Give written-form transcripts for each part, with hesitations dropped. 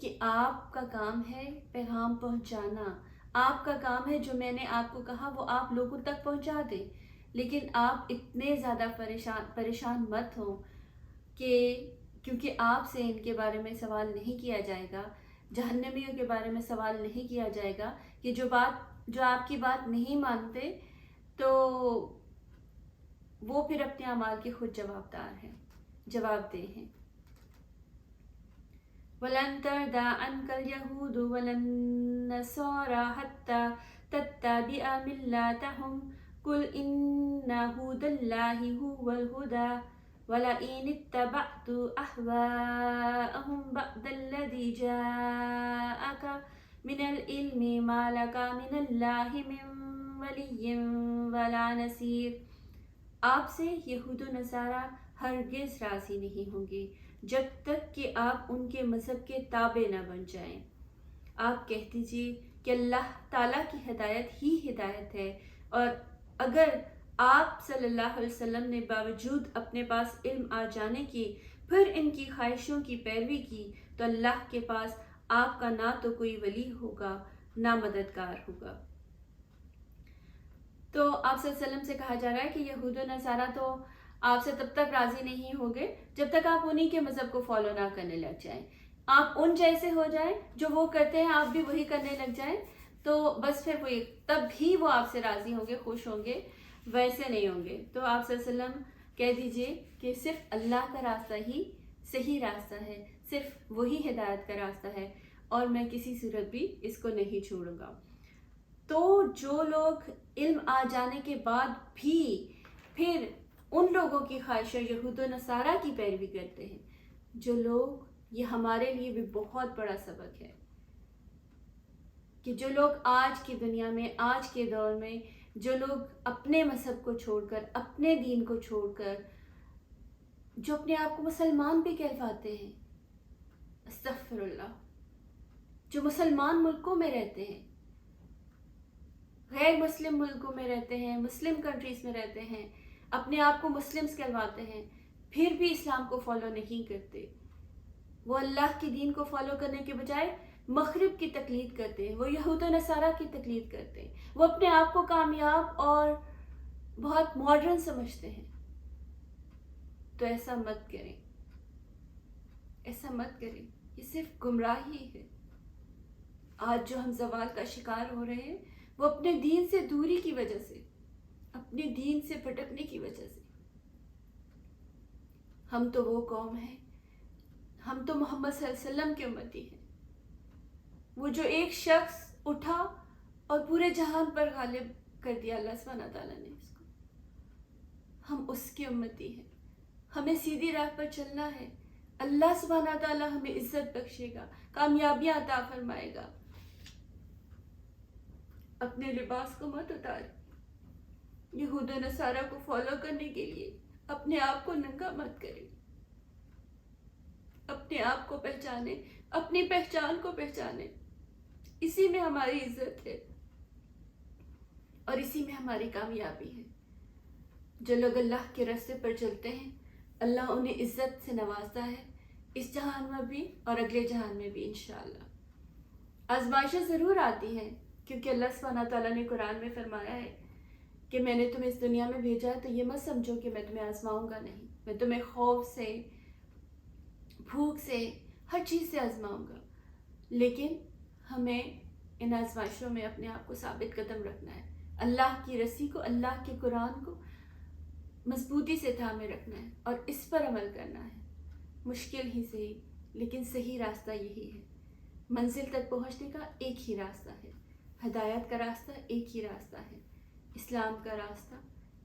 کہ آپ کا کام ہے پیغام پہنچانا، آپ کا کام ہے جو میں نے آپ کو کہا وہ آپ لوگوں تک پہنچا دیں، لیکن آپ اتنے زیادہ پریشان مت ہوں کہ کیونکہ آپ سے ان کے بارے میں سوال نہیں کیا جائے گا، جہنمیوں کے بارے میں سوال نہیں کیا جائے گا کہ جو آپ کی بات نہیں مانتے تو وہ پھر اپنے اعمال کے خود جواب دہ ہیں۔ وَلَن تَرْضَىٰ عَنكَ الْيَهُودُ وَلَا النَّصَارَىٰ حَتَّىٰ تَتَّبِعَ مِلَّتَهُمْ قُلْ إِنَّ هُدَى اللَّهِ هُوَ الْهُدَىٰ وَلَئِنِ اتَّبَعْتَ أَهْوَاءَهُمْ بَعْدَ الَّذِي جَاءَكَ مِنَ الْعِلْمِ مَا لَكَ مِنَ اللَّهِ مِن وَلِيٍّ وَلَا نَصِيرٍ۔ آپ سے یہود و نصارہ ہرگز راضی نہیں ہوں گے جب تک کہ آپ ان کے مذہب کے تابع نہ بن جائیں۔ آپ کہہ دیجئے کہ اللہ تعالیٰ کی ہدایت ہی ہدایت ہے، اور اگر آپ صلی اللہ علیہ وسلم نے باوجود اپنے پاس علم آ جانے کی پھر ان کی خواہشوں کی پیروی کی تو اللہ کے پاس آپ کا نہ تو کوئی ولی ہوگا نہ مددگار ہوگا۔ تو آپ صلی اللہ علیہ وسلم سے کہا جا رہا ہے کہ یہود و نصارہ تو آپ سے تب تک راضی نہیں ہوگے جب تک آپ انہی کے مذہب کو فالو نہ کرنے لگ جائیں، آپ ان جیسے ہو جائیں جو وہ کرتے ہیں آپ بھی وہی کرنے لگ جائیں، تو بس پھر وہی تب ہی وہ آپ سے راضی ہوں گے، خوش ہوں گے، ویسے نہیں ہوں گے۔ تو آپ صلی اللہ علیہ وسلم کہہ دیجئے کہ صرف اللہ کا راستہ ہی صحیح راستہ ہے، صرف وہی ہدایت کا راستہ ہے، اور میں کسی صورت بھی اس کو نہیں چھوڑوں گا۔ تو جو لوگ علم آ جانے کے بعد بھی پھر ان لوگوں کی خواہشوں یہود و نصارہ کی پیروی کرتے ہیں، جو لوگ، یہ ہمارے لیے بھی بہت بڑا سبق ہے کہ جو لوگ آج کی دنیا میں، آج کے دور میں، جو لوگ اپنے مذہب کو چھوڑ کر، اپنے دین کو چھوڑ کر، جو اپنے آپ کو مسلمان بھی کہلواتے ہیں، استغفر اللہ، جو مسلمان ملکوں میں رہتے ہیں، غیر مسلم ملکوں میں رہتے ہیں، مسلم کنٹریز میں رہتے ہیں، اپنے آپ کو مسلمز کہلواتے ہیں، پھر بھی اسلام کو فالو نہیں کرتے، وہ اللہ کے دین کو فالو کرنے کے بجائے مغرب کی تقلید کرتے ہیں، وہ یہود و نصارہ کی تقلید کرتے ہیں، وہ اپنے آپ کو کامیاب اور بہت ماڈرن سمجھتے ہیں۔ تو ایسا مت کریں، ایسا مت کریں، یہ صرف گمراہی ہے۔ آج جو ہم زوال کا شکار ہو رہے ہیں وہ اپنے دین سے دوری کی وجہ سے، اپنے دین سے بھٹکنے کی وجہ سے۔ ہم تو وہ قوم ہیں، ہم تو محمد صلی اللہ علیہ وسلم کے امتی ہیں، وہ جو ایک شخص اٹھا اور پورے جہان پر غالب کر دیا اللہ سبحانہ تعالیٰ نے اس کو، ہم اس کے امتی ہیں، ہمیں سیدھی راہ پر چلنا ہے، اللہ سبحانہ تعالیٰ ہمیں عزت بخشے گا، کامیابیاں عطا فرمائے گا۔ اپنے لباس کو مت اتاریں، یہود و نصارہ کو فالو کرنے کے لیے اپنے آپ کو ننگا مت کریں، اپنے آپ کو پہچانیں، اپنی پہچان کو پہچانیں، اسی میں ہماری عزت ہے اور اسی میں ہماری کامیابی ہے۔ جو لوگ اللہ کے راستے پر چلتے ہیں اللہ انہیں عزت سے نوازتا ہے، اس جہان میں بھی اور اگلے جہان میں بھی انشاءاللہ۔ آزمائشیں ضرور آتی ہیں، کیونکہ اللہ سبحانہ تعالیٰ نے قرآن میں فرمایا ہے کہ میں نے تمہیں اس دنیا میں بھیجا ہے تو یہ مت سمجھو کہ میں تمہیں آزماؤں گا نہیں، میں تمہیں خوف سے، بھوک سے، ہر چیز سے آزماؤں گا، لیکن ہمیں ان آزمائشوں میں اپنے آپ کو ثابت قدم رکھنا ہے، اللہ کی رسی کو، اللہ کے قرآن کو مضبوطی سے تھامے رکھنا ہے اور اس پر عمل کرنا ہے، مشکل ہی صحیح لیکن صحیح راستہ یہی ہے، منزل تک پہنچنے کا ایک ہی راستہ ہے، ہدایت کا راستہ ایک ہی راستہ ہے، اسلام کا راستہ،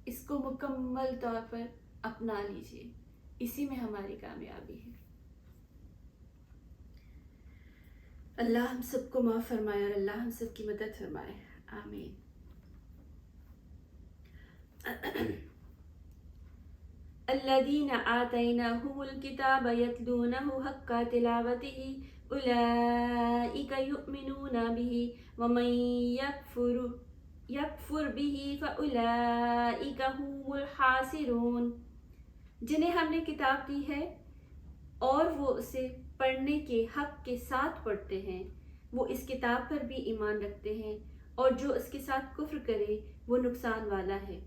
اس کو مکمل طور پر اپنا لیجئے، اسی میں ہماری کامیابی ہے۔ اللہ ہم سب کو معاف فرمائے اور اللہ ہم سب کی مدد فرمائے، آمین۔ الذین آتیناہم الکتاب یتلونہ حق تلاوتہ اولئک یؤمنون بہ ومن یکفر بہ فاولئک هم الخاسرون۔ جنہیں ہم نے کتاب دی ہے اور وہ اسے پڑھنے کے حق کے ساتھ پڑھتے ہیں وہ اس کتاب پر بھی ایمان رکھتے ہیں، اور جو اس کے ساتھ کفر کرے وہ نقصان والا ہے۔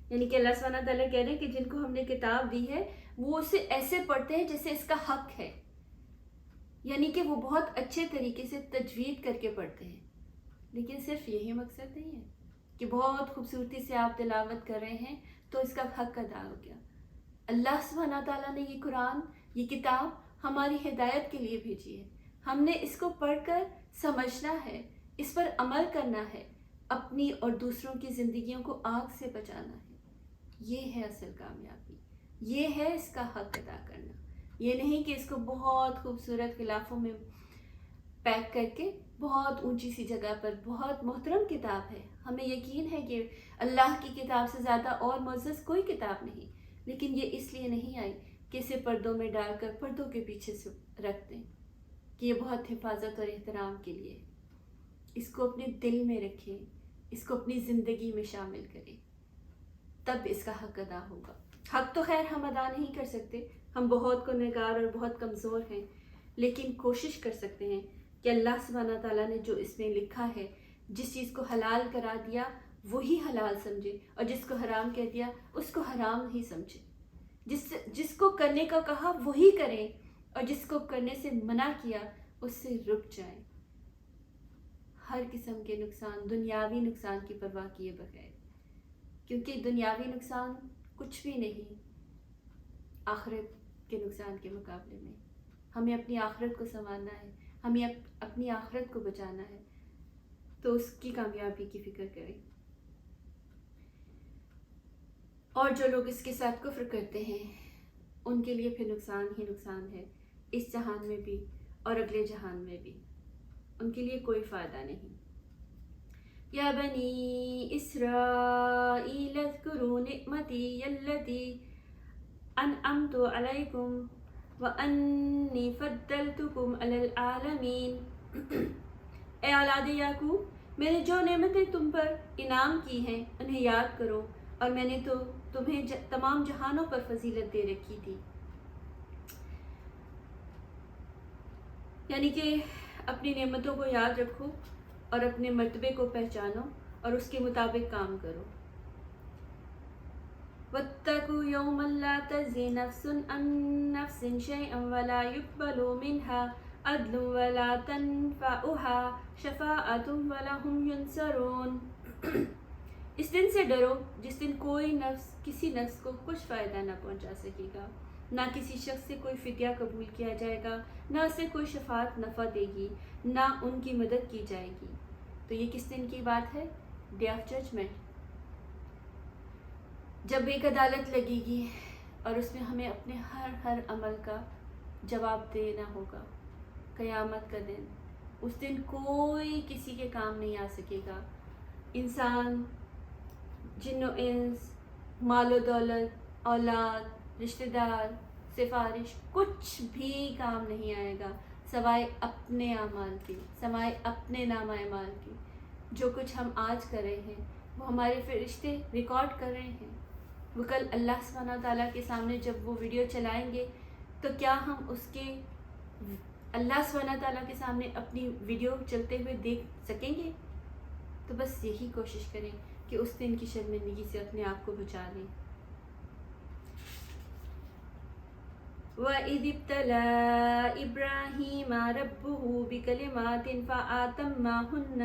یعنی کہ اللہ سبحانہ تعالیٰ کہہ رہے ہیں کہ جن کو ہم نے کتاب دی ہے وہ اسے ایسے پڑھتے ہیں جیسے اس کا حق ہے، یعنی کہ وہ بہت اچھے طریقے سے تجوید کر کے پڑھتے ہیں۔ لیکن صرف یہی مقصد نہیں ہے کہ بہت خوبصورتی سے آپ تلاوت کر رہے ہیں تو اس کا حق ادا ہو گیا۔ اللہ سبحانہ تعالیٰ نے یہ قرآن، یہ کتاب ہماری ہدایت کے لیے بھیجی ہے۔ ہم نے اس کو پڑھ کر سمجھنا ہے، اس پر عمل کرنا ہے، اپنی اور دوسروں کی زندگیوں کو آگ سے بچانا ہے۔ یہ ہے اصل کامیابی، یہ ہے اس کا حق ادا کرنا۔ یہ نہیں کہ اس کو بہت خوبصورت غلافوں میں پیک کر کے بہت اونچی سی جگہ پر، بہت محترم کتاب ہے، ہمیں یقین ہے کہ اللہ کی کتاب سے زیادہ اور معزز کوئی کتاب نہیں، لیکن یہ اس لیے نہیں آئی کہ اسے پردوں میں ڈال کر پردوں کے پیچھے سے رکھ دیں کہ یہ بہت حفاظت اور احترام کے لیے۔ اس کو اپنے دل میں رکھیں، اس کو اپنی زندگی میں شامل کریں، تب اس کا حق ادا ہوگا۔ حق تو خیر ہم ادا نہیں کر سکتے، ہم بہت گنہگار اور بہت کمزور ہیں، لیکن کوشش کر سکتے ہیں کہ اللہ سبحانہ تعالیٰ نے جو اس میں لکھا ہے، جس چیز کو حلال کرا دیا وہی حلال سمجھے، اور جس کو حرام کہہ دیا اس کو حرام نہیں سمجھے۔ جس کو کرنے کا کہا وہی کریں، اور جس کو کرنے سے منع کیا اس سے رک جائیں۔ ہر قسم کے نقصان، دنیاوی نقصان کی پرواہ کیے بغیر، کیونکہ دنیاوی نقصان کچھ بھی نہیں آخرت کے نقصان کے مقابلے میں۔ ہمیں اپنی آخرت کو سنوارنا ہے، ہمیں اپنی آخرت کو بچانا ہے، تو اس کی کامیابی کی فکر کریں۔ اور جو لوگ اس کے ساتھ کفر کرتے ہیں ان کے لیے پھر نقصان ہی نقصان ہے، اس جہان میں بھی اور اگلے جہان میں بھی، ان کے لیے کوئی فائدہ نہیں۔ یا بنی اسرائیل اذکروا نعمتی التی انعمت علیکم وانی فضلتکم علی العالمین۔ اے اولاد یعقوب، میں نے جو نعمتیں تم پر انعام کی ہیں انہیں یاد کرو، اور میں نے تو تمہیں تمام جہانوں پر فضیلت دے رکھی تھی۔ یعنی کہ اپنی نعمتوں کو یاد رکھو اور اپنے مرتبے کو پہچانو اور اس کے مطابق کام کرو۔ وَاتَّقُوا يَوْمًا لَا تَجْزِي نَفْسٌ عَن نَفْسٍ شَيْئًا وَلَا يُقْبَلُ مِنْهَا عَدْلٌ وَلَا تَنْفَعُهَا شَفَاعَةٌ وَلَا هُمْ يُنصَرُونَ۔ اس دن سے ڈرو جس دن کوئی نفس کسی نفس کو کچھ فائدہ نہ پہنچا سکے گا، نہ کسی شخص سے کوئی فدیہ قبول کیا جائے گا، نہ اسے کوئی شفاعت نفع دے گی، نہ ان کی مدد کی جائے گی۔ تو یہ کس دن کی بات ہے؟ ڈے آف ججمنٹ، جب ایک عدالت لگے گی اور اس میں ہمیں اپنے ہر عمل کا جواب دینا ہوگا۔ قیامت کا دن، اس دن کوئی کسی کے کام نہیں آ سکے گا۔ انسان، جن و انس، مال و دولت، اولاد، رشتہ دار، سفارش، کچھ بھی کام نہیں آئے گا سوائے اپنے اعمال کے، سوائے اپنے نامہ اعمال کے۔ جو کچھ ہم آج کر رہے ہیں وہ ہمارے فرشتے ریکارڈ کر رہے ہیں۔ وہ کل اللہ سبحانہ تعالیٰ کے سامنے جب وہ ویڈیو چلائیں گے تو کیا ہم اس کے اللہ سبحانہ تعالیٰ کے سامنے اپنی ویڈیو چلتے ہوئے دیکھ سکیں گے؟ تو بس یہی کوشش کریں کہ اس دن کی شرمندگی سے اپنے آپ کو بچا لیں۔ وَإِذِ ابْتَلَىٰ إِبْرَاهِيمَ رَبُّهُ بِكَلِمَاتٍ فَأَتَمَّهُنَّ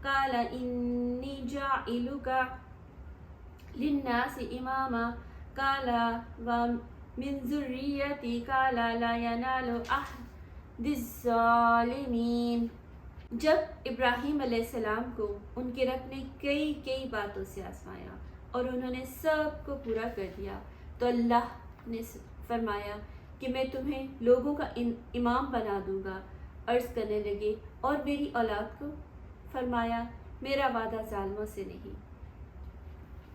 قَالَ إِنِّي جَاعِلُكَ لِلنَّاسِ إِمَامًا قَالَ وَمِن ذُرِّيَّتِي قَالَ لَا يَنَالُ عَهْدِي الظَّالِمِينَ۔ جب ابراہیم علیہ السلام کو ان کے رب نے کئی باتوں سے آزمایا اور انہوں نے سب کو پورا کر دیا، تو اللہ نے فرمایا کہ میں تمہیں لوگوں کا امام بنا دوں گا۔ عرض کرنے لگے اور میری اولاد کو؟ فرمایا میرا وعدہ ظالموں سے نہیں۔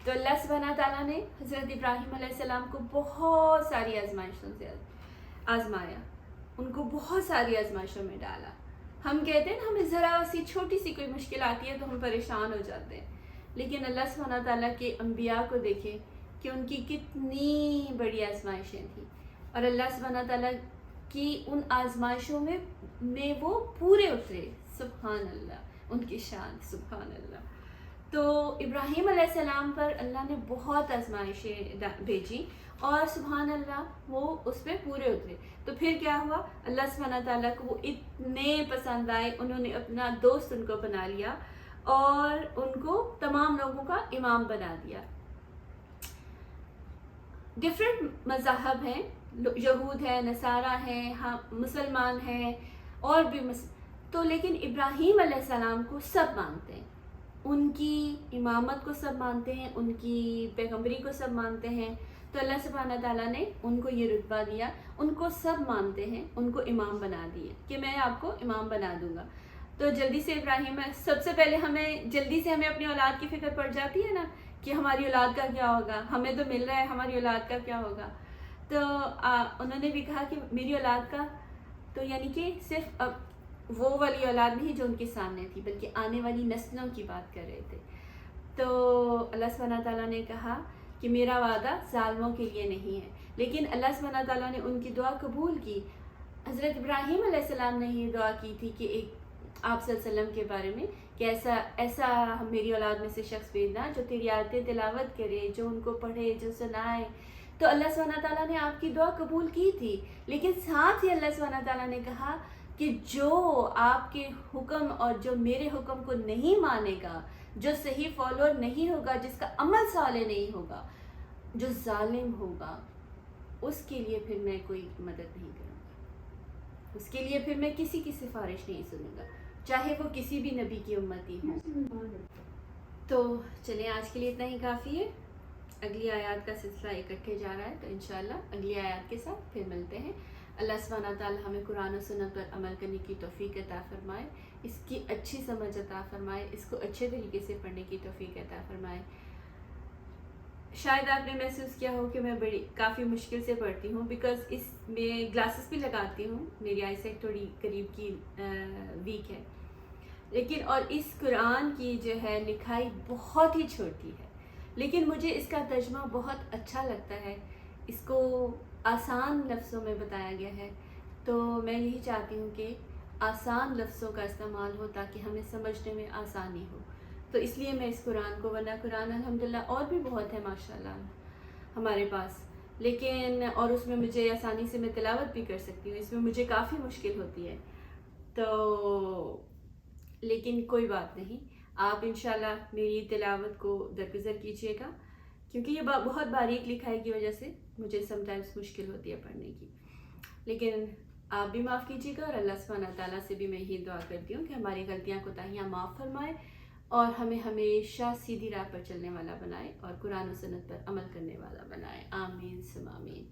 تو اللہ سبحانہ تعالیٰ نے حضرت ابراہیم علیہ السلام کو بہت ساری آزمائشوں سے آزمایا، ان کو بہت ساری آزمائشوں میں ڈالا۔ ہم کہتے ہیں ہمیں ذرا سی چھوٹی سی کوئی مشکل آتی ہے تو ہم پریشان ہو جاتے ہیں، لیکن اللہ سبحانہ تعالیٰ کے انبیاء کو دیکھیں کہ ان کی کتنی بڑی آزمائشیں تھیں، اور اللہ سبحانہ تعالیٰ کہ ان آزمائشوں میں وہ پورے اترے. سبحان اللہ، ان کی شان، سبحان اللہ. تو ابراہیم علیہ السلام پر اللہ نے بہت آزمائشیں بھیجی اور سبحان اللہ وہ اس پہ پورے اترے. تو پھر کیا ہوا، اللہ سبحانہ تعالیٰ کو وہ اتنے پسند آئے، انہوں نے اپنا دوست ان کو بنا لیا اور ان کو تمام لوگوں کا امام بنا دیا. ڈفرینٹ مذاہب ہیں، یہود ہے، نصارہ ہیں، مسلمان ہیں اور بھی تو لیکن ابراہیم علیہ السلام کو سب مانتے ہیں، ان کی امامت کو سب مانتے ہیں، ان کی پیغمبری کو سب مانتے ہیں. تو اللہ سبحانہ تعالیٰ نے ان کو یہ رتبہ دیا، ان کو سب مانتے ہیں، ان کو امام بنا دیے کہ میں آپ کو امام بنا دوں گا. تو جلدی سے ابراہیم، سب سے پہلے ہمیں اپنی اولاد کی فکر پڑ جاتی ہے نا کہ ہماری اولاد کا کیا ہوگا، ہمیں تو مل رہا ہے، ہماری اولاد کا کیا ہوگا. تو انہوں نے بھی کہا کہ میری اولاد کا تو یعنی کہ صرف اب وہ والی اولاد نہیں جو ان کے سامنے تھی، بلکہ آنے والی نسلوں کی بات کر رہے تھے. تو اللہ سبحانہ تعالیٰ نے کہا کہ میرا وعدہ ظالموں کے لیے نہیں ہے، لیکن اللہ سبحانہ تعالیٰ نے ان کی دعا قبول کی. حضرت ابراہیم علیہ السلام نے یہ دعا کی تھی کہ ایک آپ صلی اللہ علیہ وسلم کے بارے میں کہ ایسا میری اولاد میں سے شخص بھیجنا جو تیری آیتیں تلاوت کرے، جو ان کو پڑھے، جو سنائے. تو اللہ سبحانہ تعالیٰ نے آپ کی دعا قبول کی تھی، لیکن ساتھ ہی اللہ سبحانہ تعالیٰ نے کہا کہ جو آپ کے حکم اور جو میرے حکم کو نہیں مانے گا، جو صحیح فالوور نہیں ہوگا، جس کا عمل صالح نہیں ہوگا، جو ظالم ہوگا، اس کے لیے پھر میں کوئی مدد نہیں کروں گا، اس کے لیے پھر میں کسی کی سفارش نہیں سنوں گا، چاہے وہ کسی بھی نبی کی امتی ہو. تو چلیں آج کے لیے اتنا ہی کافی ہے. اگلی آیات کا سلسلہ اکٹھے جا رہا ہے، تو انشاءاللہ اگلی آیات کے ساتھ پھر ملتے ہیں. اللہ سبحانہ تعالیٰ ہمیں قرآن و سنت پر عمل کرنے کی توفیق عطا فرمائے، اس کی اچھی سمجھ عطا فرمائے، اس کو اچھے طریقے سے پڑھنے کی توفیق عطا فرمائے. شاید آپ نے محسوس کیا ہو کہ میں کافی مشکل سے پڑھتی ہوں، بیکاز اس میں گلاسز بھی لگاتی ہوں، میری آئی سائٹ تھوڑی قریب کی ویک ہے، لیکن اور اس قرآن کی جو ہے لکھائی بہت ہی چھوٹی ہے، لیکن مجھے اس کا ترجمہ بہت اچھا لگتا ہے. اس کو آسان لفظوں میں بتایا گیا ہے، تو میں یہی چاہتی ہوں کہ آسان لفظوں کا استعمال ہو تاکہ ہمیں سمجھنے میں آسانی ہو. تو اس لیے میں اس قرآن کو، ورنہ قرآن الحمدللہ اور بھی بہت ہے ماشاءاللہ ہمارے پاس، لیکن اور اس میں مجھے آسانی سے میں تلاوت بھی کر سکتی ہوں، اس میں مجھے کافی مشکل ہوتی ہے. تو لیکن کوئی بات نہیں، آپ انشاءاللہ میری تلاوت کو درگزر کیجیے گا، کیونکہ یہ بہت باریک لکھائی کی وجہ سے مجھے سم ٹائمز مشکل ہوتی ہے پڑھنے کی. لیکن آپ بھی معاف کیجیے گا، اور اللہ سبحانہ تعالیٰ سے بھی میں یہی دعا کرتی ہوں کہ ہماری غلطیاں کوتاہیاں معاف فرمائے اور ہمیں ہمیشہ سیدھی راہ پر چلنے والا بنائے اور قرآن و سنت پر عمل کرنے والا بنائے. آمین ثم آمین.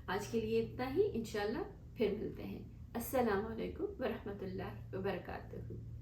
آج کے لیے اتنا ہی، انشاءاللہ پھر ملتے ہیں. السلام علیکم ورحمۃ اللہ وبرکاتہ.